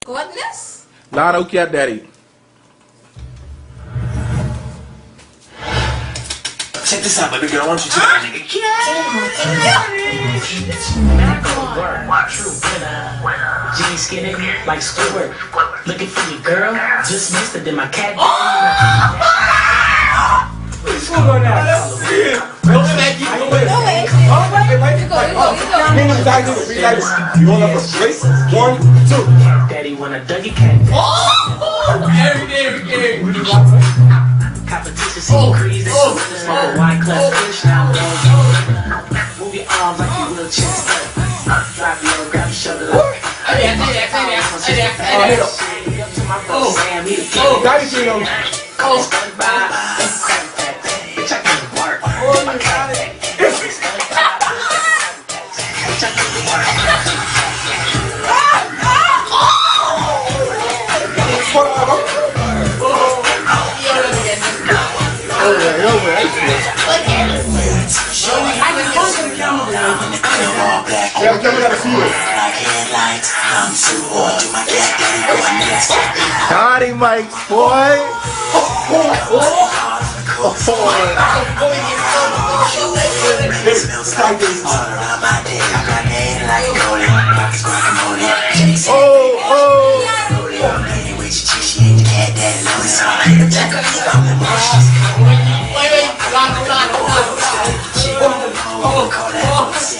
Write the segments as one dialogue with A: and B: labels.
A: Whatness?
B: Lotto Cat Daddy.
C: Check this out, baby girl. Why don't you tell that nigga Cat?
D: True winner. Jeans skinny like Stewart. Looking for me, girl. Just missed it in my cat.
C: What's going on now? Don't smack you. You want up a straight? 1, 2.
D: Daddy wanna Dougie cat. Competition seem crazy. Smoke a wine class fish now. Move your arms like you will chest. Drop your grab your shoulder like.
C: Daddy see him.
B: Naughty Mike, boy.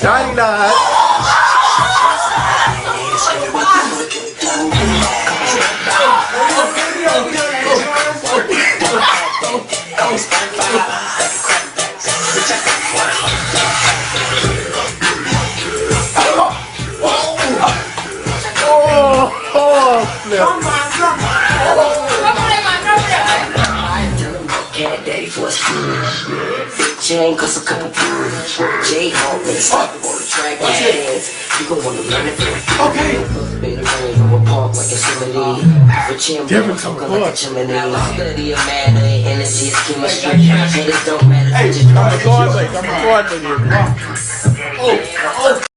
B: Naughty Nut.
D: Cat Daddy for a big chain, cause a couple J-Hope, they stop on the track and dance. You gon' wanna learn it.
C: Okay.
D: Made a range from a park like a simile. With Jim
B: Different
D: talking
B: from
D: like a
B: course.
D: chimney. Study of matter, energy is chemistry. Haters don't matter.
B: I'm recording with you.